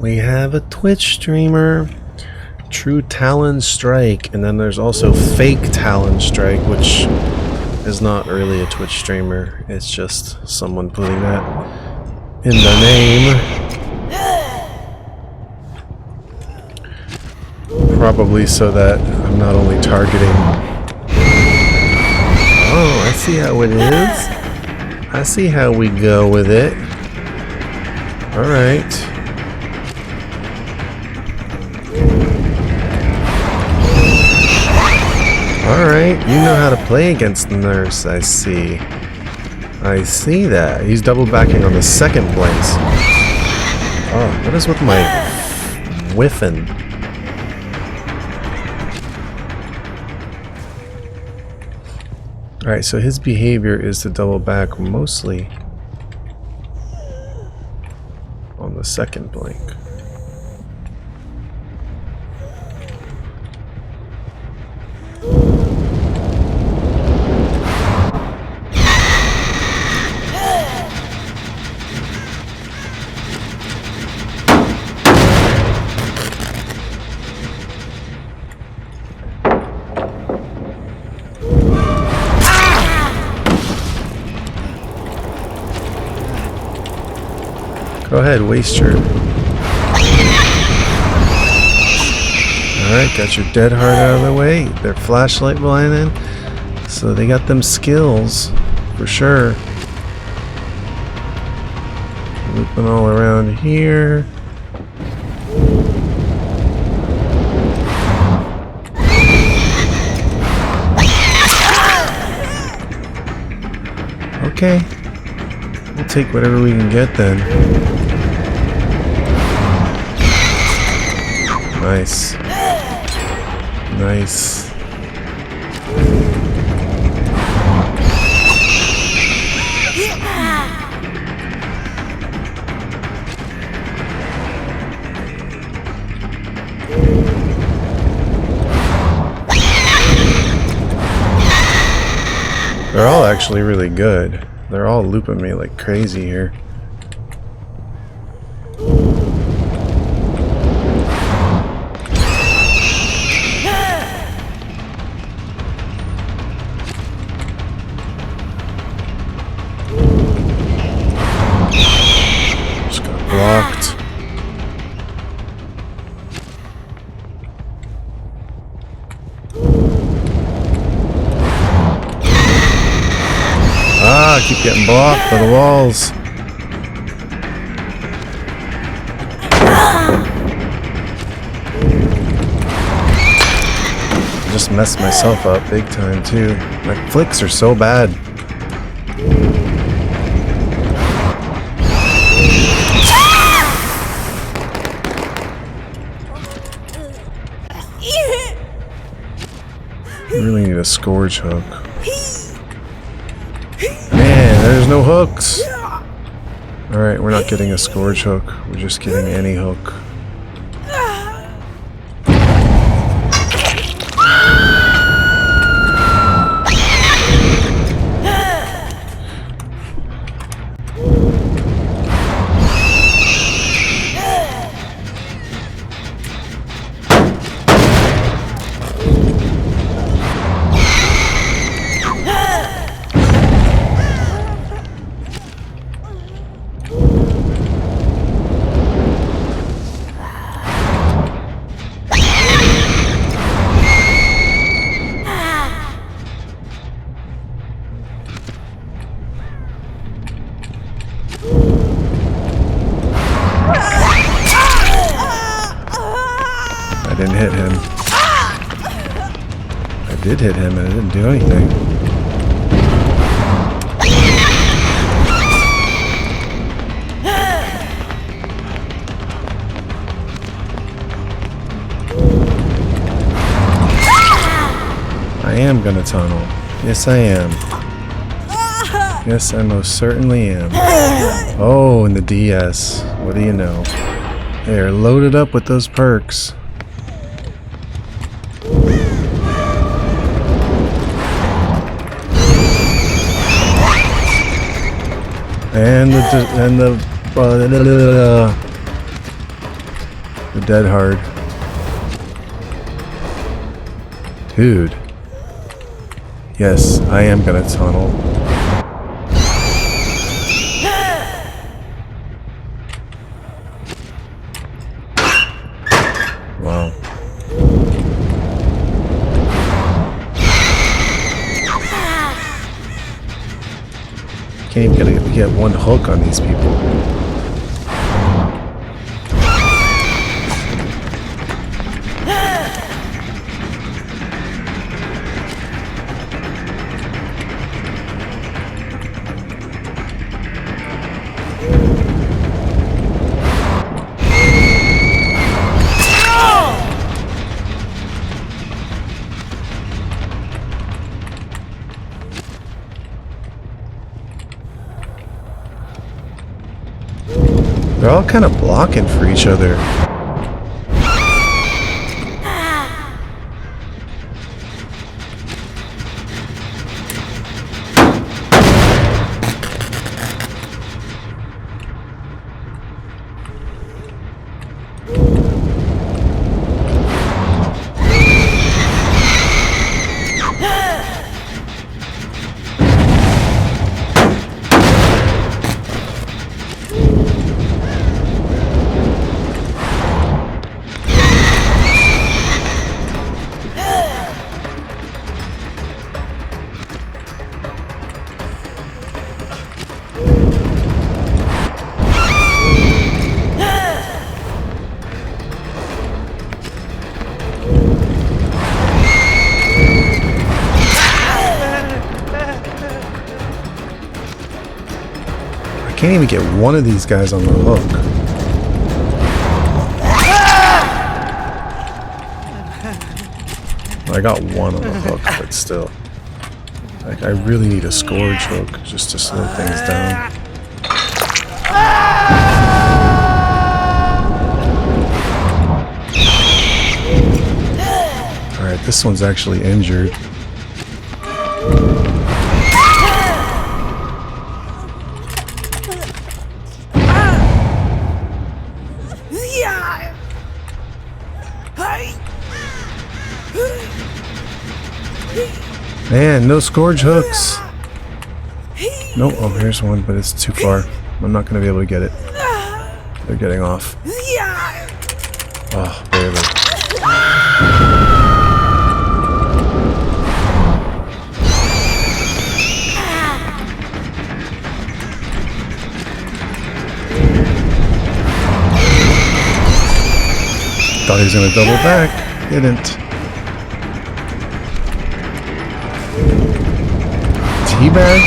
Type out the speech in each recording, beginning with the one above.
We have a Twitch streamer, TrueTalonStrike, and then there's also fake TalonStrike, which is not really a Twitch streamer. It's just someone putting that in the name. Probably so that I'm not only targeting... Oh, I see how it is. I see how we go with it. Alright. Alright, you know how to play against the nurse, I see. I see that. He's double backing on the second place. Oh, what is with my whiffing? Alright, so his behavior is to double back mostly on the second blink. Go ahead, waste your... Alright, got your dead heart out of the way. Their flashlight blinded. So they got them skills, for sure. Looping all around here. Okay. We'll take whatever we can get then. Nice. Nice. They're all actually really good. They're all looping me like crazy here. Just got blocked. I keep getting blocked by the walls. I just messed myself up big time too. My flicks are so bad. I really need a scourge hook. Man, there's no hooks. Alright, we're not getting a scourge hook. We're just getting any hook. I didn't hit him. I did hit him and it didn't do anything. I am gonna tunnel. Yes, I am. Yes, I most certainly am. Oh, and the DS. What do you know? They're loaded up with those perks. And the The dead hard. Dude. Yes, I am gonna tunnel. Wow. Can't even get one hook on these people. They're all kind of blocking for each other. I can't even get one of these guys on the hook. I got one on the hook, but still. Like, I really need a scourge hook just to slow things down. Alright, this one's actually injured. Man, no scourge hooks. No, oh, here's one, but it's too far. I'm not going to be able to get it. They're getting off. Oh, barely. Thought he was going to double back. Didn't. Teabag?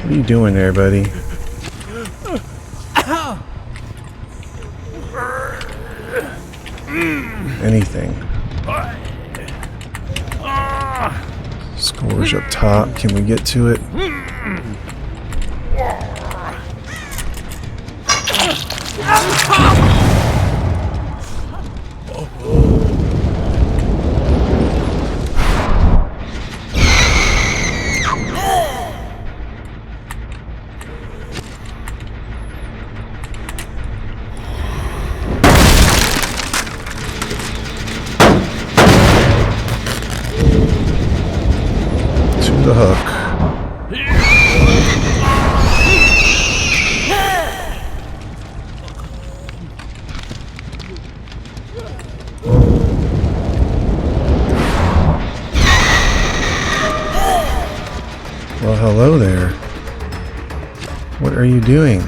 What are you doing there, buddy? Anything. Scourge up top. Can we get to it? The hook. Well, hello there. What are you doing?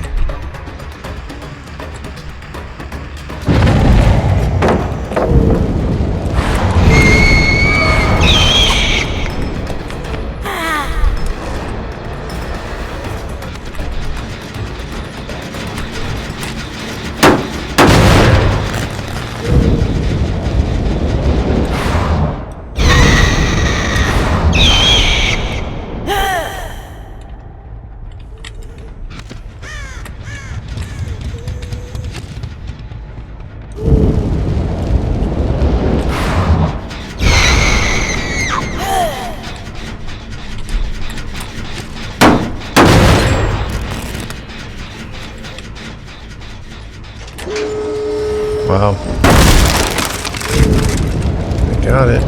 Wow. I got it.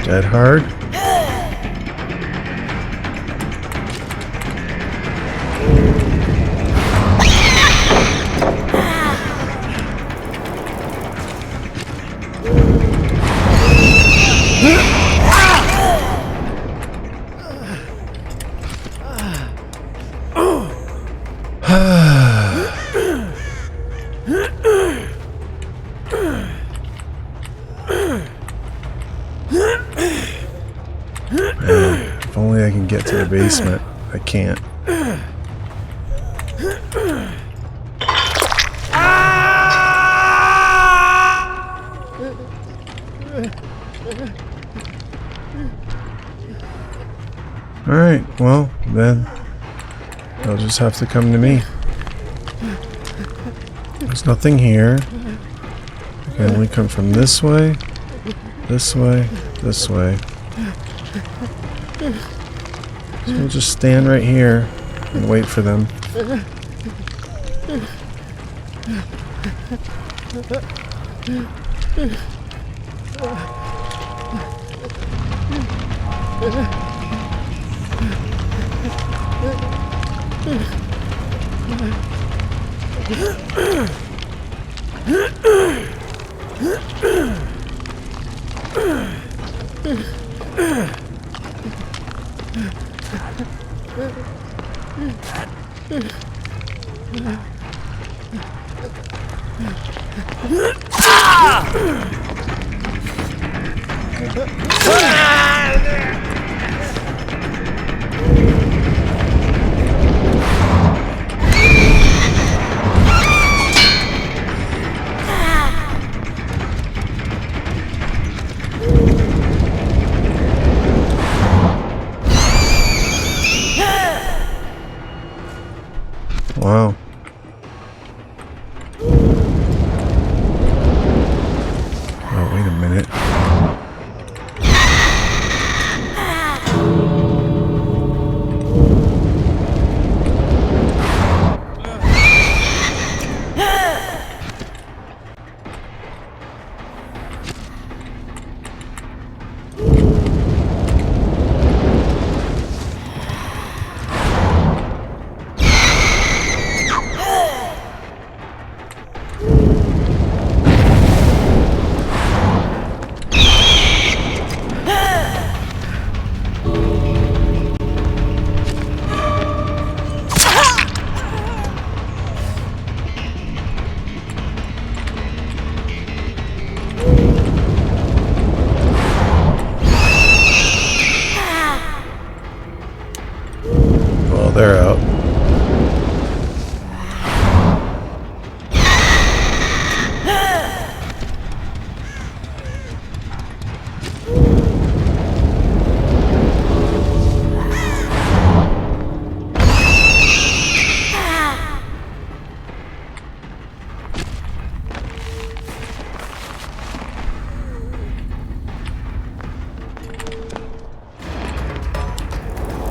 Dead hard. If only I can get to the basement. I can't. Alright, well, then they'll just have to come to me. There's nothing here. I can only come from this way, this way, this way. So we'll just stand right here and wait for them. Wow. Oh, wait a minute. Well, they're out.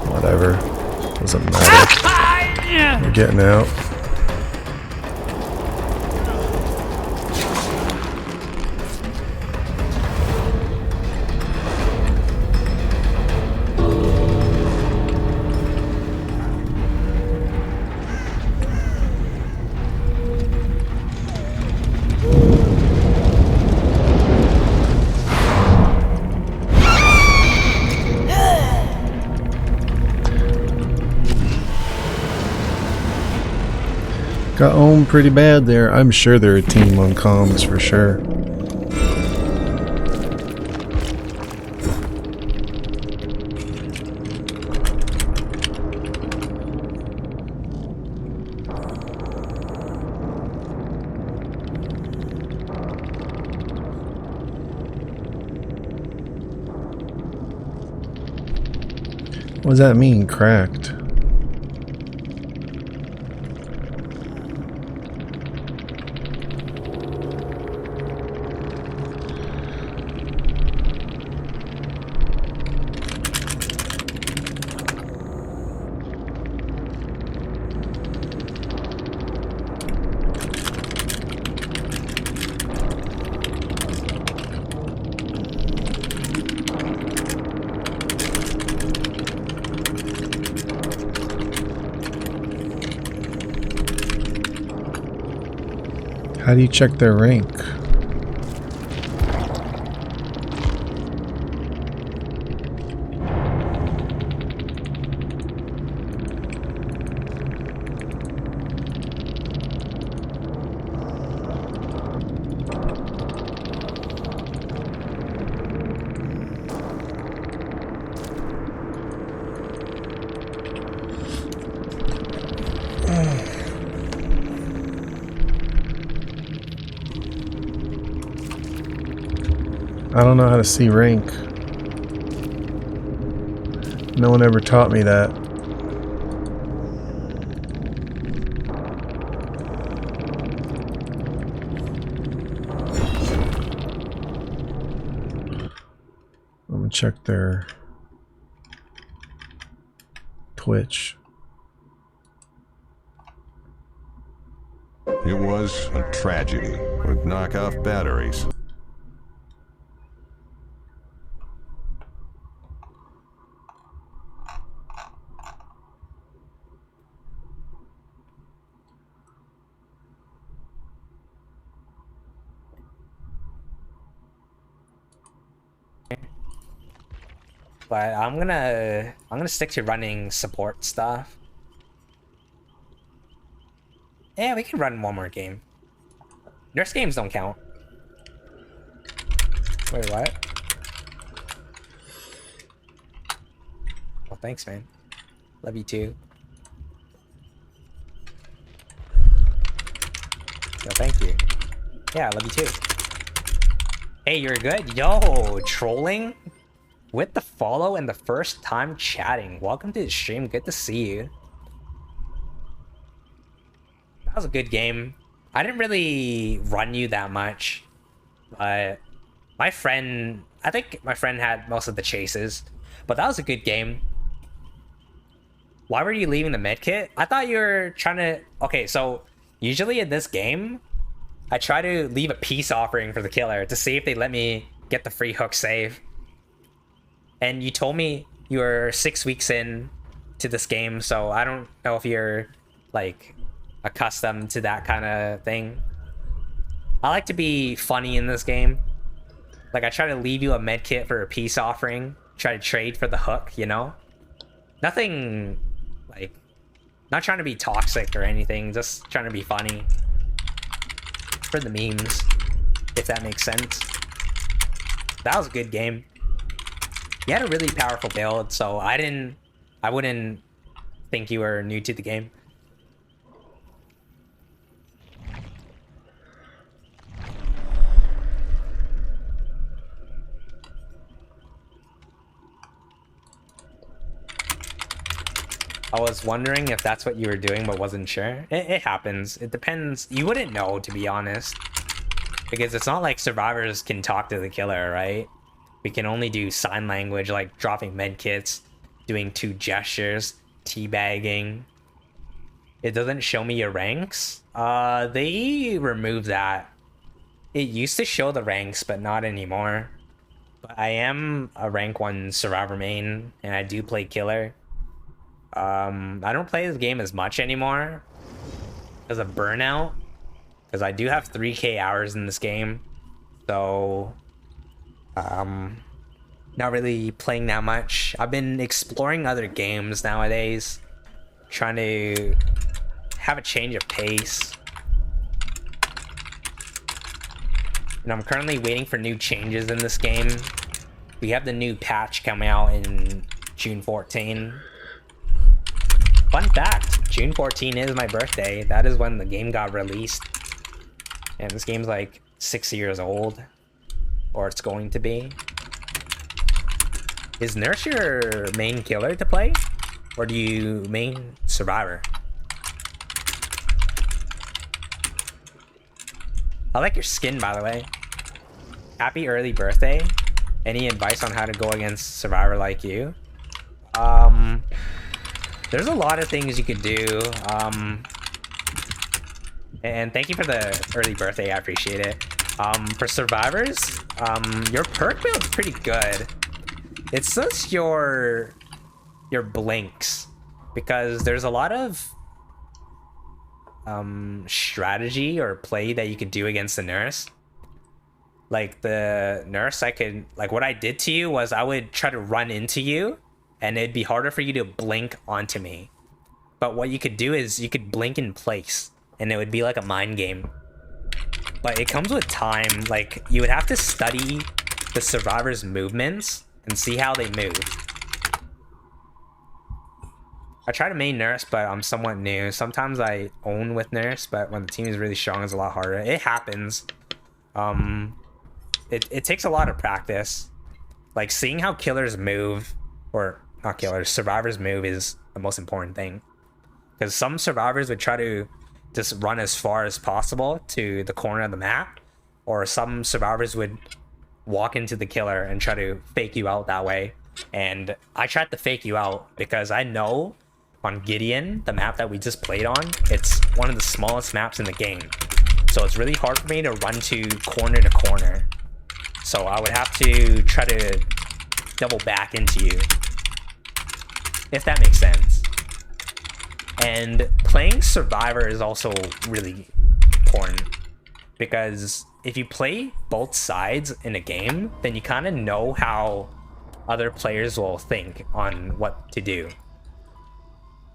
Whatever. Doesn't matter. We're getting out. Got owned pretty bad there. I'm sure they're a team on comms for sure. What does that mean, cracked? How do you check their rank? I don't know how to see rank. No one ever taught me that. I'm gonna check their Twitch. It was a tragedy with knockoff batteries. But I'm gonna stick to running support stuff. Yeah, we can run one more game. Nurse games don't count. Wait, what? Well, thanks, man. Love you too. Yo, thank you. Yeah, I love you too. Hey, you're good? Yo, trolling? With the follow and the first time chatting. Welcome to the stream. Good to see you. That was a good game. I didn't really run you that much, but my friend, I think my friend had most of the chases, but that was a good game. Why were you leaving the medkit? I thought you were trying to... Okay, so usually in this game, I try to leave a peace offering for the killer to see if they let me get the free hook save. And you told me you were 6 weeks in to this game, so I don't know if you're like accustomed to that kind of thing. I like to be funny in this game. Like I try to leave you a med kit for a peace offering, try to trade for the hook, you know? Nothing like, not trying to be toxic or anything, just trying to be funny. For the memes, if that makes sense. That was a good game. You had a really powerful build, so I wouldn't think you were new to the game. I was wondering if that's what you were doing, but wasn't sure. It happens. It depends. You wouldn't know, to be honest. Because it's not like survivors can talk to the killer, right? We can only do sign language, like dropping medkits, doing 2 gestures, teabagging. It doesn't show me your ranks. They removed that. It used to show the ranks, but not anymore. But I am a rank 1 survivor main, and I do play killer. I don't play this game as much anymore because of burnout. Because I do have 3K hours in this game. So... not really playing that much. I've been exploring other games nowadays, trying to have a change of pace. And I'm currently waiting for new changes in this game. We have the new patch coming out in June 14. Fun fact, June 14 is my birthday. That is when the game got released. And this game's like 6 years old. Or it's going to be. Is Nurse your main killer to play? Or do you main Survivor? I like your skin, by the way. Happy early birthday. Any advice on how to go against Survivor like you? There's a lot of things you could do. And thank you for the early birthday, I appreciate it. For survivors, your perk build's pretty good. It's just your blinks, because there's a lot of strategy or play that you could do against the nurse. Like the nurse, what I did to you was I would try to run into you, and it'd be harder for you to blink onto me. But what you could do is you could blink in place, and it would be like a mind game. But it comes with time. Like, you would have to study the survivors' movements and see how they move. I try to main nurse, but I'm somewhat new. Sometimes I own with nurse, but when the team is really strong, it's a lot harder. It happens. It takes a lot of practice. Like, seeing how killers move, or not killers, survivors move is the most important thing. Because some survivors would try to just run as far as possible to the corner of the map, or some survivors would walk into the killer and try to fake you out that way. And I tried to fake you out because I know on Gideon, the map that we just played on, it's one of the smallest maps in the game. So it's really hard for me to run to corner. So I would have to try to double back into you, if that makes sense. And playing Survivor is also really important, because if you play both sides in a game, then you kind of know how other players will think on what to do.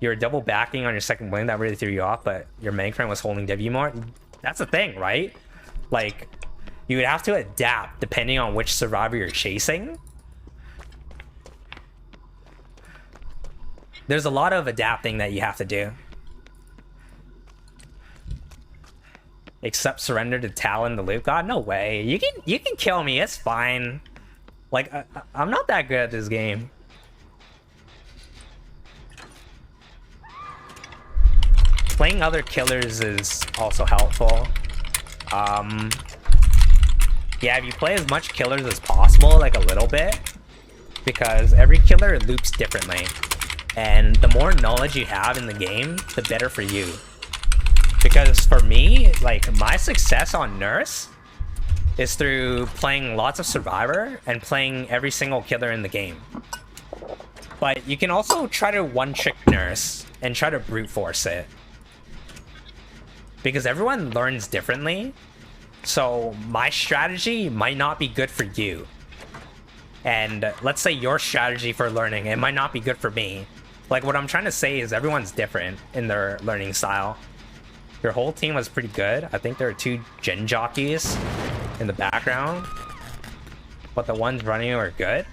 You're double backing on your second win, that really threw you off, but your main friend was holding W more. That's the thing, right? Like, you would have to adapt depending on which survivor you're chasing. There's a lot of adapting that you have to do. Except surrender to Talon the Loop God? No way. You can kill me, it's fine. Like, I'm not that good at this game. Playing other killers is also helpful. Yeah, if you play as much killers as possible, like a little bit, because every killer loops differently. And the more knowledge you have in the game, the better for you. Because for me, like, my success on Nurse is through playing lots of Survivor and playing every single killer in the game. But you can also try to one-trick Nurse and try to brute force it. Because everyone learns differently. So my strategy might not be good for you. And let's say your strategy for learning, it might not be good for me. Like, what I'm trying to say is everyone's different in their learning style. Your whole team was pretty good. I think there are 2 gen jockeys in the background, but the ones running are good.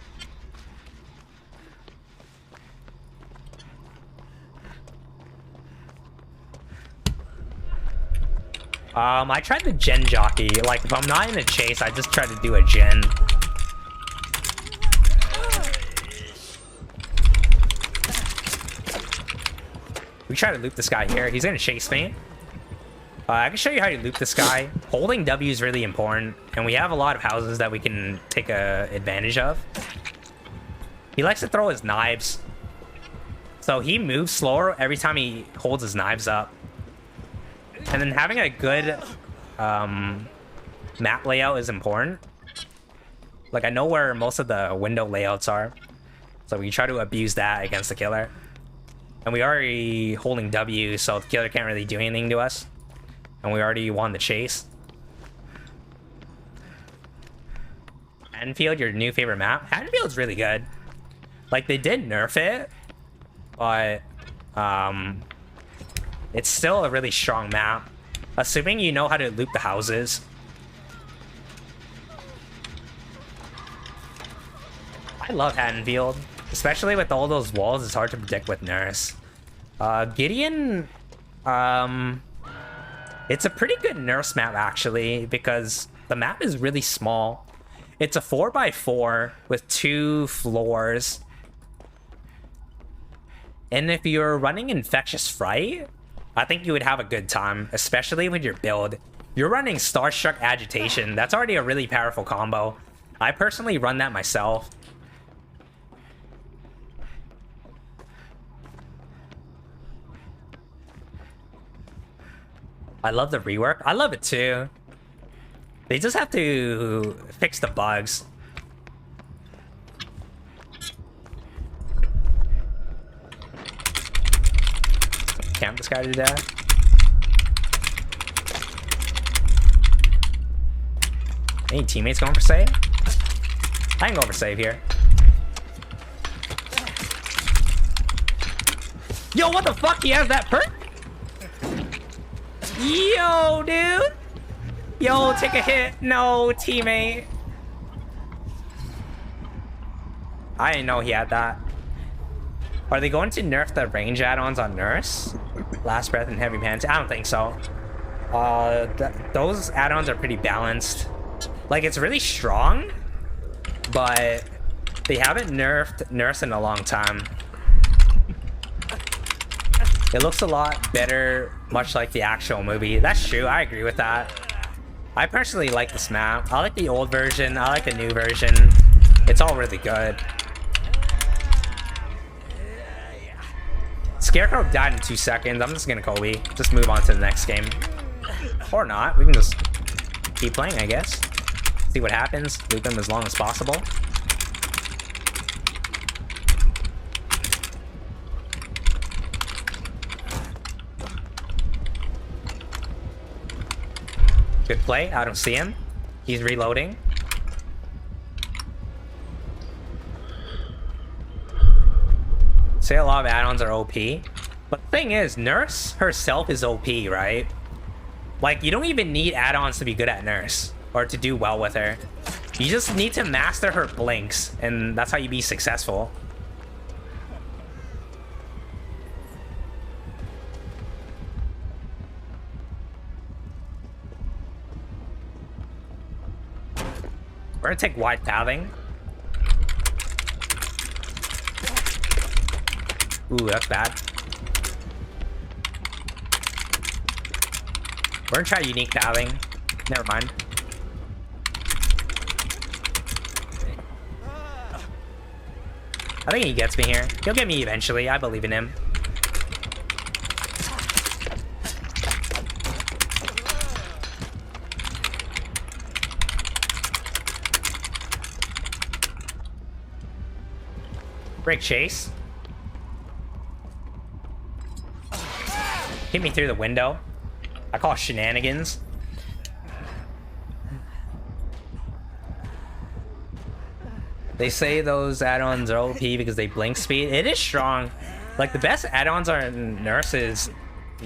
I tried the gen jockey. Like, if I'm not in a chase, I just try to do a gen. We try to loop this guy here. He's gonna chase me. I can show you how to loop this guy. Holding W is really important, and we have a lot of houses that we can take advantage of. He likes to throw his knives, so he moves slower every time he holds his knives up. And then having a good map layout is important. Like, I know where most of the window layouts are, so we try to abuse that against the killer. And we already holding W, so the killer can't really do anything to us. And we already won the chase. Haddonfield, your new favorite map? Haddonfield's really good. Like, they did nerf it, but it's still a really strong map, assuming you know how to loop the houses. I love Haddonfield, especially with all those walls. It's hard to predict with Nurse. Gideon, it's a pretty good Nurse map, actually, because the map is really small, It's a 4x4 with 2 floors. And if you're running Infectious Fright, I think you would have a good time, especially with your build. You're running Starstruck Agitation. That's already a really powerful combo. I personally run that myself. I love the rework. I love it too. They just have to fix the bugs. Camp this guy to death. Any teammates going for save? I can go for save here. Yo, what the fuck? He has that perk? Yo, dude. Yo, take a hit. No, teammate. I didn't know he had that. Are they going to nerf the range add-ons on Nurse? Last Breath and Heavy Pants? I don't think so. Those add-ons are pretty balanced. Like, it's really strong, but they haven't nerfed Nurse in a long time. It looks a lot better, much like the actual movie. That's true, I agree with that. I personally like this map. I like the old version, I like the new version. It's all really good. Scarecrow died in 2 seconds. I'm just gonna Kobe. Just move on to the next game. Or not, we can just keep playing, I guess. See what happens, loop them as long as possible. Good play. I don't see him. He's reloading. Say a lot of add-ons are OP. But the thing is, Nurse herself is OP, right? Like, you don't even need add-ons to be good at Nurse. Or to do well with her. You just need to master her blinks. And that's how you be successful. We're gonna take wide pathing. Ooh, that's bad. We're gonna try unique pathing. Never mind. I think he gets me here. He'll get me eventually. I believe in him. Break chase. Hit me through the window. I call it shenanigans. They say those add-ons are OP because they blink speed. It is strong. Like, the best add-ons are in Nurse's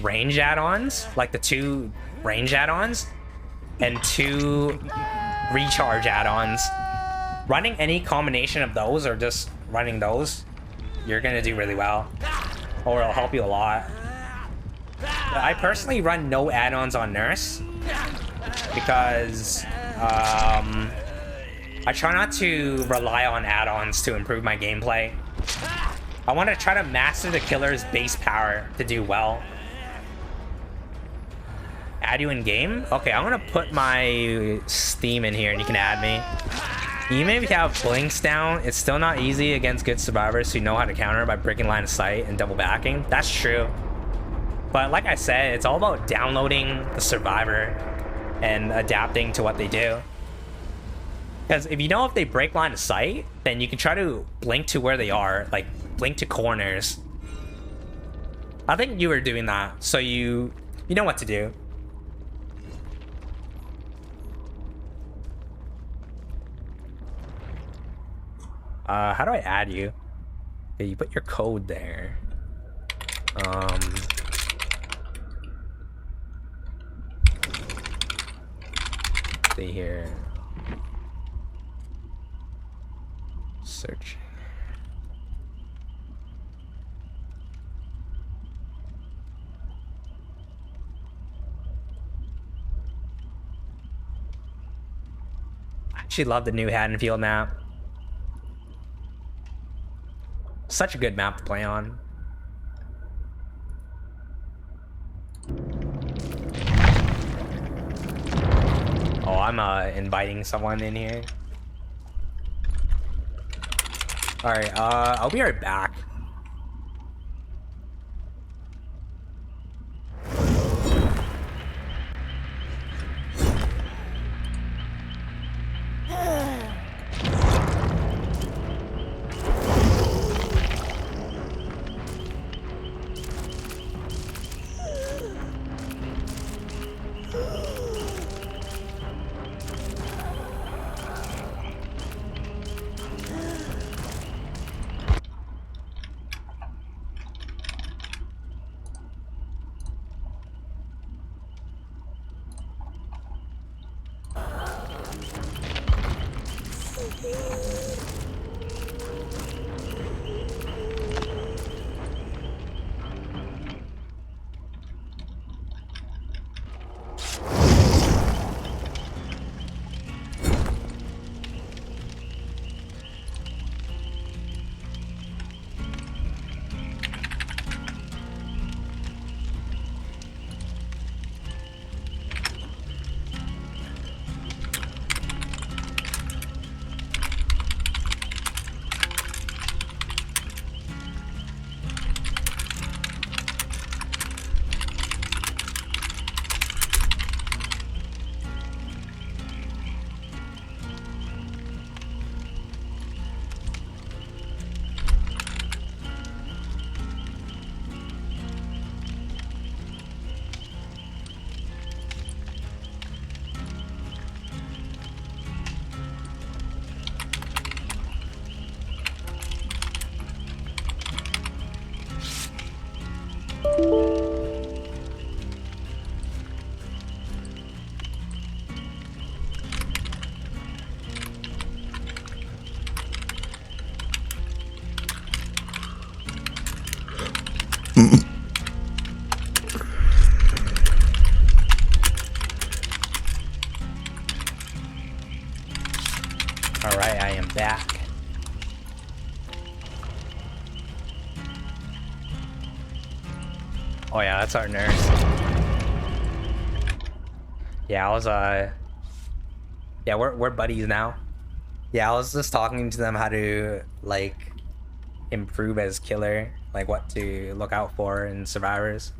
range add-ons. Like the 2 range add-ons and 2 recharge add-ons. Running any combination of those or just running those, you're gonna do really well. Or it'll help you a lot. But I personally run no add-ons on Nurse because I try not to rely on add-ons to improve my gameplay. I want to try to master the killer's base power to do well. Add you in game? Okay, I'm gonna put my Steam in here and you can add me. Even if you have blinks down, it's still not easy against good survivors who know how to counter by breaking line of sight and double backing. That's true. But like I said, it's all about downloading the survivor and adapting to what they do. Because if you know if they break line of sight, then you can try to blink to where they are, like blink to corners. I think you were doing that, so you know what to do. How do I add you? Okay, you put your code there. See here. Search. actually love the new Haddonfield map. Such a good map to play on. Oh, I'm inviting someone in here. Alright, I'll be right back. Alright, I am back. Oh yeah, that's our nurse. Yeah, I was yeah, we're buddies now. Yeah, I was just talking to them how to like improve as killer, like what to look out for in survivors.